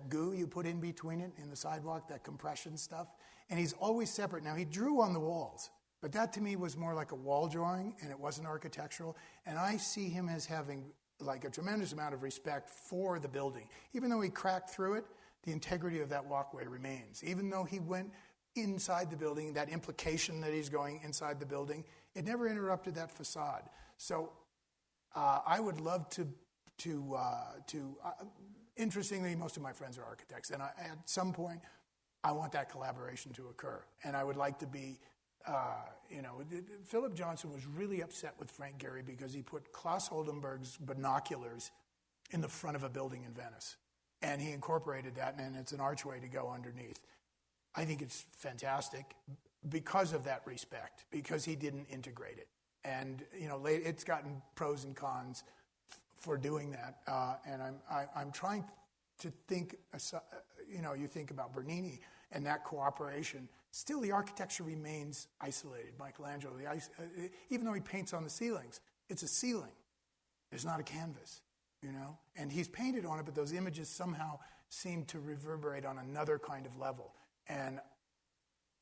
goo you put in between it in the sidewalk, that compression stuff, and he's always separate. Now, he drew on the walls, But that to me was more like a wall drawing, and it wasn't architectural. And I see him as having like a tremendous amount of respect for the building. Even though he cracked through it, the integrity of that walkway remains. Even though he went inside the building, that implication that he's going inside the building, it never interrupted that facade. So I would love to interestingly, most of my friends are architects, and at some point, I want that collaboration to occur. And I would like to be, Philip Johnson was really upset with Frank Gehry because he put Klaus Oldenburg's binoculars in the front of a building in Venice. And he incorporated that, and it's an archway to go underneath. I think it's fantastic because of that respect, because he didn't integrate it. And, it's gotten pros and cons for doing that. And I'm trying to think, you think about Bernini and that cooperation. Still, the architecture remains isolated. Michelangelo, even though he paints on the ceilings, it's a ceiling. It's not a canvas, And he's painted on it, but those images somehow seem to reverberate on another kind of level. And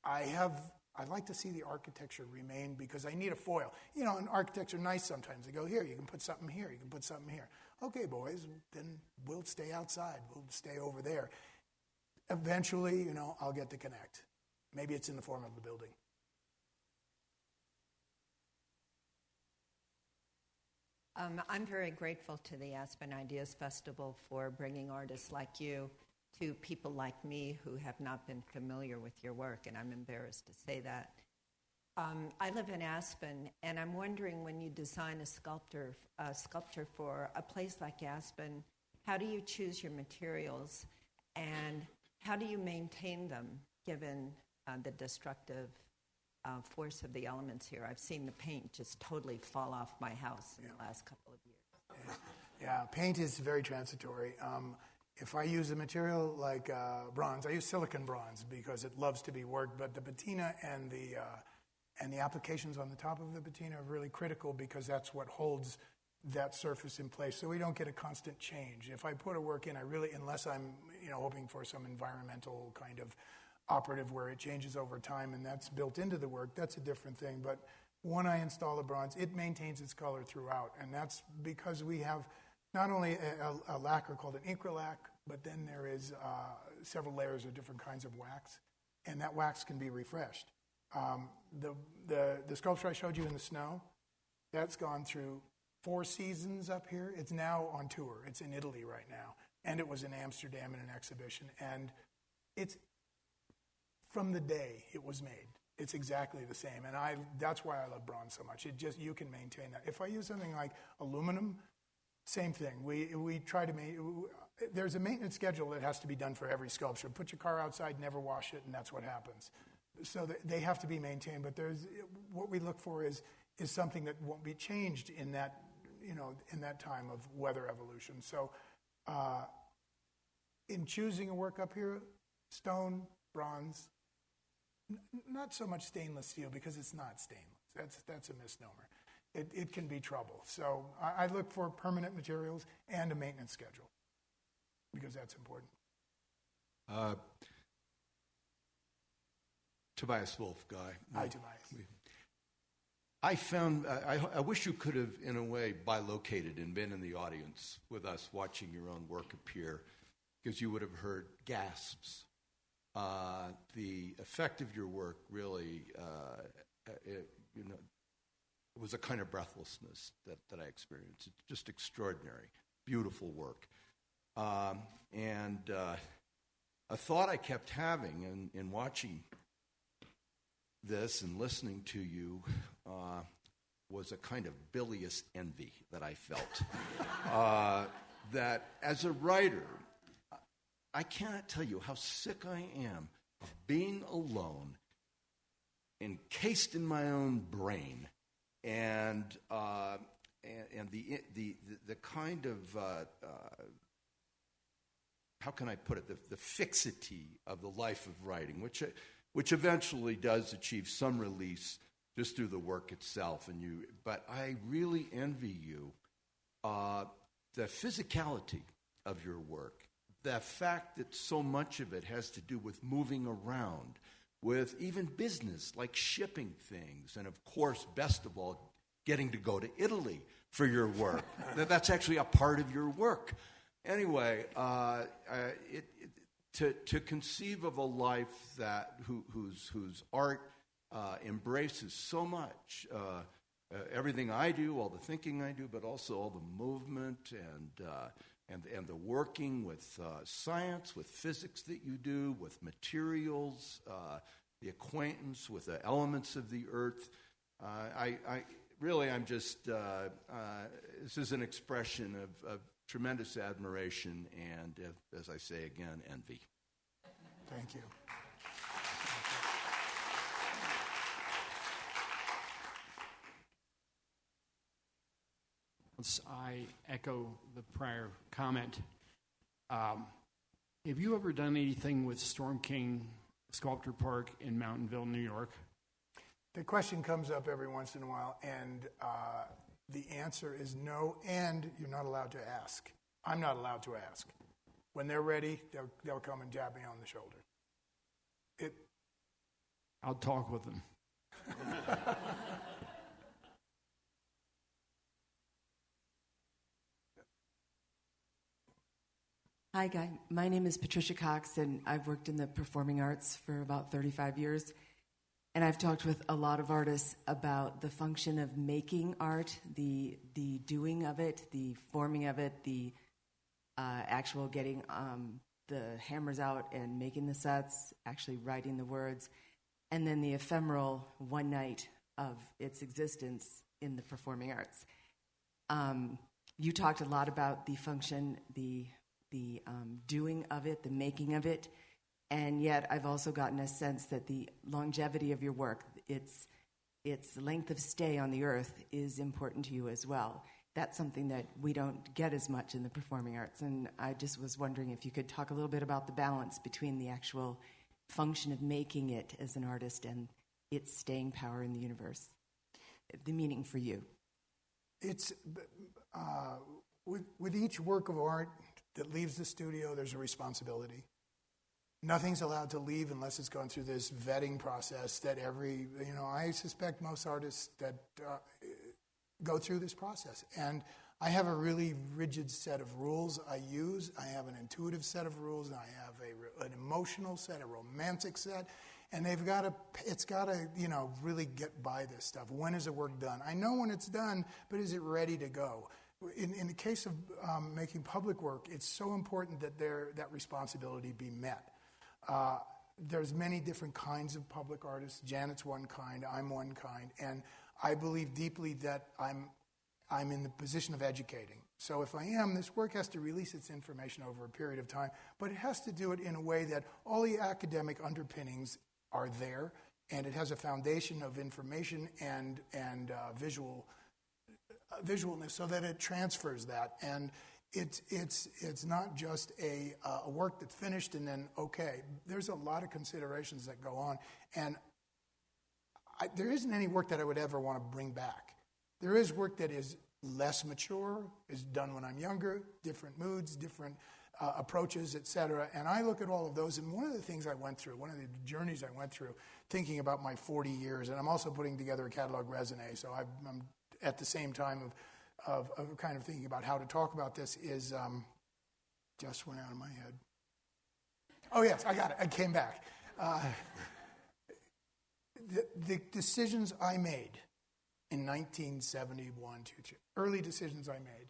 I'd like to see the architecture remain because I need a foil. And architects are nice sometimes. They go, here, you can put something here, you can put something here. Okay, boys, then we'll stay outside. We'll stay over there. Eventually, I'll get to connect. Maybe it's in the form of the building. I'm very grateful to the Aspen Ideas Festival for bringing artists like you to people like me who have not been familiar with your work, and I'm embarrassed to say that. I live in Aspen, and I'm wondering, when you design a sculpture for a place like Aspen, how do you choose your materials, and how do you maintain them given the destructive force of the elements here? I've seen the paint just totally fall off my house in the last couple of years. Yeah, paint is very transitory. If I use a material like bronze, I use silicon bronze because it loves to be worked, but the patina and the applications on the top of the patina are really critical because that's what holds that surface in place, so we don't get a constant change. If I put a work in, unless I'm hoping for some environmental kind of operative where it changes over time and that's built into the work, that's a different thing. But when I install a bronze, it maintains its color throughout, and that's because we have not only a lacquer called an incralac, but then there is several layers of different kinds of wax, and that wax can be refreshed. The sculpture I showed you in the snow, that's gone through 4 seasons up here. It's now on tour. It's in Italy right now, and it was in Amsterdam in an exhibition. And it's from the day it was made. It's exactly the same, and that's why I love bronze so much. You can maintain that. If I use something like aluminum, same thing. We try to there's a maintenance schedule that has to be done for every sculpture. Put your car outside, never wash it, and that's what happens. So they have to be maintained. But what we look for is something that won't be changed in that in that time of weather evolution. So in choosing a work up here, stone, bronze, not so much stainless steel because it's not stainless. That's a misnomer. It can be trouble. So I look for permanent materials and a maintenance schedule because that's important. Tobias Wolff, Guy. Hi, Tobias. I found, I wish you could have, in a way, bilocated and been in the audience with us watching your own work appear, because you would have heard gasps. The effect of your work really, it was a kind of breathlessness that I experienced. It's just extraordinary, beautiful work. And a thought I kept having in watching this and listening to you was a kind of bilious envy that I felt. That as a writer, I cannot tell you how sick I am of being alone, encased in my own brain, and the kind of how can I put it, the fixity of the life of writing, which eventually does achieve some release just through the work itself. But I really envy you the physicality of your work. The fact that so much of it has to do with moving around, with even business like shipping things, and of course, best of all, getting to go to Italy for your work. That's actually a part of your work. Anyway, to conceive of a life whose art embraces so much, everything I do, all the thinking I do, but also all the movement and the working with science, with physics that you do, with materials, the acquaintance with the elements of the earth. I'm just, this is an expression of tremendous admiration and, as I say again, envy. Thank you. I echo the prior comment. Have you ever done anything with Storm King Sculptor Park in Mountainville, New York? The question comes up every once in a while, and the answer is no, and you're not allowed to ask. I'm not allowed to ask. When they're ready, they'll come and tap me on the shoulder. I'll talk with them. Hi, Guy. My name is Patricia Cox, and I've worked in the performing arts for about 35 years. And I've talked with a lot of artists about the function of making art, the doing of it, the forming of it, the actual getting the hammers out and making the sets, actually writing the words, and then the ephemeral one night of its existence in the performing arts. You talked a lot about the function, the doing of it, the making of it, and yet I've also gotten a sense that the longevity of your work, its length of stay on the earth is important to you as well. That's something that we don't get as much in the performing arts, and I just was wondering if you could talk a little bit about the balance between the actual function of making it as an artist and its staying power in the universe, the meaning for you. It's with each work of art that leaves the studio, there's a responsibility. Nothing's allowed to leave unless it's gone through this vetting process that I suspect most artists that go through this process. And I have a really rigid set of rules I use. I have an intuitive set of rules, and I have an emotional set, a romantic set, and it's got to, really get by this stuff. When is the work done? I know when it's done, but is it ready to go? In the case of making public work, it's so important that that responsibility be met. There's many different kinds of public artists. Janet's one kind, I'm one kind, and I believe deeply that I'm in the position of educating. So if I am, this work has to release its information over a period of time, but it has to do it in a way that all the academic underpinnings are there, and it has a foundation of information and visualness so that it transfers that. And it's not just a work that's finished and then okay. There's a lot of considerations that go on, and there isn't any work that I would ever want to bring back. There is work that is less mature, is done when I'm younger, different moods, different approaches, etc. And I look at all of those, and one of the things I went through, one of the journeys I went through, thinking about my 40 years, and I'm also putting together a catalog raisonné, so I'm at the same time of kind of thinking about how to talk about this is, just went out of my head. Oh yes, I got it, I came back. The decisions I made in 1971, early decisions I made,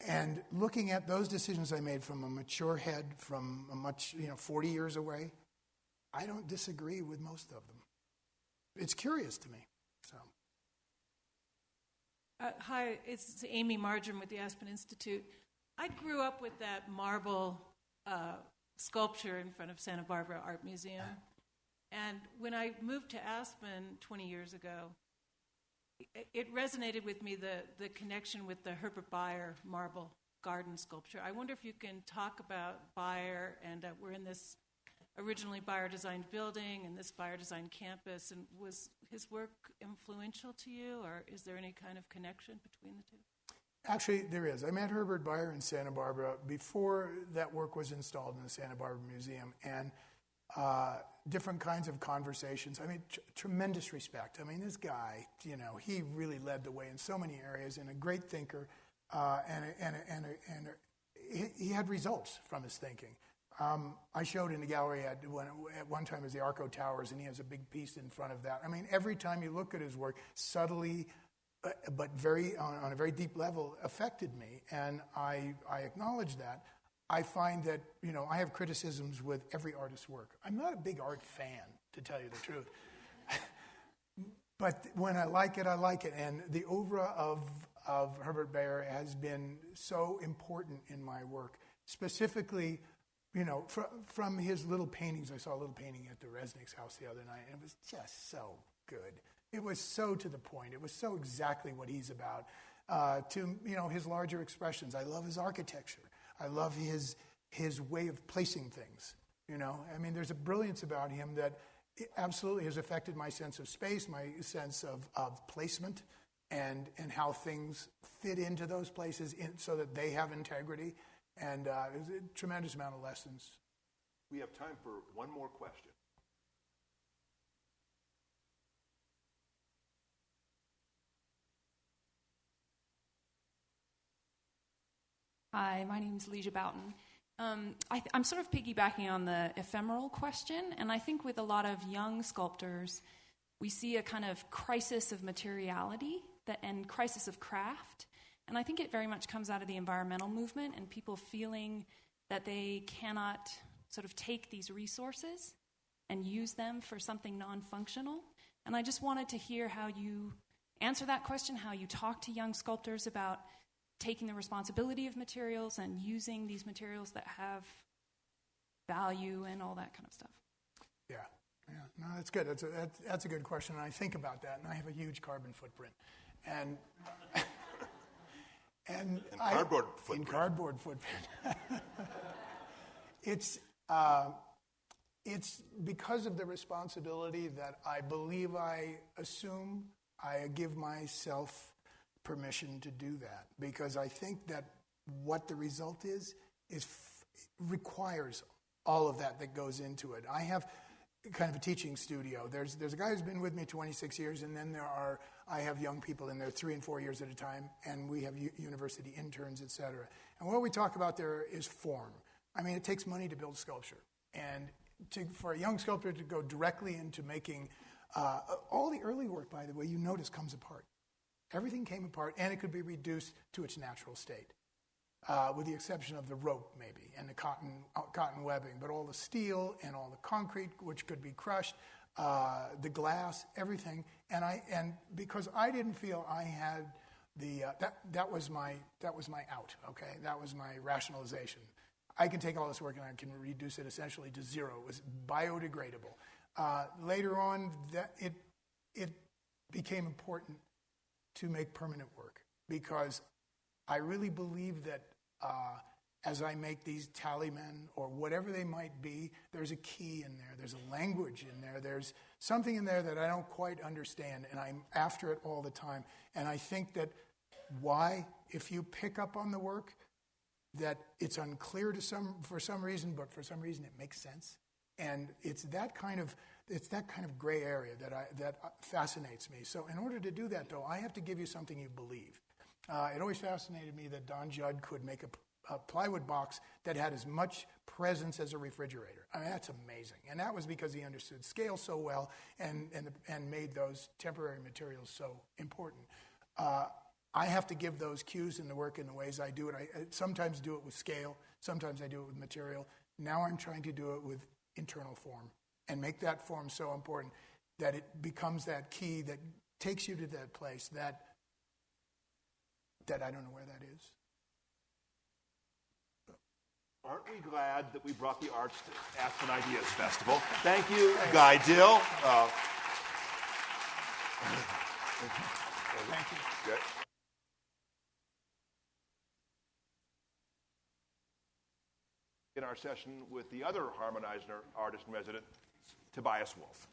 and looking at those decisions I made from a mature head, from a much, 40 years away, I don't disagree with most of them. It's curious to me. So. Hi, it's Amy Marjoram with the Aspen Institute. I grew up with that marble sculpture in front of Santa Barbara Art Museum. And when I moved to Aspen 20 years ago, it resonated with me, the connection with the Herbert Beier marble garden sculpture. I wonder if you can talk about Beier, and we're in this originally Beier-designed building and this Beier-designed campus, and was his work influential to you, or is there any kind of connection between the two? Actually, there is. I met Herbert Beier in Santa Barbara before that work was installed in the Santa Barbara Museum, and different kinds of conversations. I mean, tremendous respect. I mean, this guy, he really led the way in so many areas, and a great thinker, and he had results from his thinking. I showed in the gallery at one time as the Arco Towers, and he has a big piece in front of that. I mean, every time you look at his work, subtly, but on a very deep level, affected me, and I acknowledge that. I find that, I have criticisms with every artist's work. I'm not a big art fan, to tell you the truth. But when I like it, I like it. And the oeuvre of Herbert Beier has been so important in my work. Specifically, from his little paintings. I saw a little painting at the Resnick's house the other night, and it was just so good. It was so to the point. It was so exactly what he's about. To his larger expressions. I love his architecture. I love his way of placing things. I mean, there's a brilliance about him that absolutely has affected my sense of space, my sense of placement, and how things fit into those places so that they have integrity. And there's a tremendous amount of lessons. We have time for one more question. Hi, my name is Leisha Boughton. I'm sort of piggybacking on the ephemeral question, and I think with a lot of young sculptors, we see a kind of crisis of materiality and crisis of craft, and I think it very much comes out of the environmental movement and people feeling that they cannot sort of take these resources and use them for something non-functional. And I just wanted to hear how you answer that question, how you talk to young sculptors about taking the responsibility of materials and using these materials that have value and all that kind of stuff. Yeah. No, that's good. That's a good question, and I think about that, and I have a huge carbon footprint. And cardboard footprint. In cardboard footprint. It's because of the responsibility that I believe I assume. I give myself permission to do that, because I think that what the result is requires all of that goes into it. I have kind of a teaching studio. There's a guy who's been with me 26 years, and then I have young people in there 3 and 4 years at a time, and we have university interns, etc. And what we talk about there is form. I mean, it takes money to build sculpture, and for a young sculptor to go directly into making all the early work, by the way, you notice comes apart. Everything came apart, and it could be reduced to its natural state, with the exception of the rope, maybe, and the cotton webbing. But all the steel and all the concrete, which could be crushed, the glass, everything. And because I didn't feel I had that was my out. Okay, that was my rationalization. I can take all this work and I can reduce it essentially to zero. It was biodegradable. Later on, that it became important to make permanent work, because I really believe that as I make these talisman or whatever they might be, there's a key in there, there's a language in there, there's something in there that I don't quite understand, and I'm after it all the time. And I think that if you pick up on the work, that it's unclear for some reason, but for some reason it makes sense. And it's that kind of gray area that fascinates me. So in order to do that, though, I have to give you something you believe. It always fascinated me that Don Judd could make a plywood box that had as much presence as a refrigerator. I mean, that's amazing. And that was because he understood scale so well and made those temporary materials so important. I have to give those cues in the work in the ways I do it. I sometimes do it with scale. Sometimes I do it with material. Now I'm trying to do it with internal form and make that form so important that it becomes that key that takes you to that place that I don't know where that is. Aren't we glad that we brought the arts to Aspen Ideas Festival? Thank you, Guy Dill. Thank you. Good. In our session with the other Harman-Eisner artist in residence, Tobias Wolff.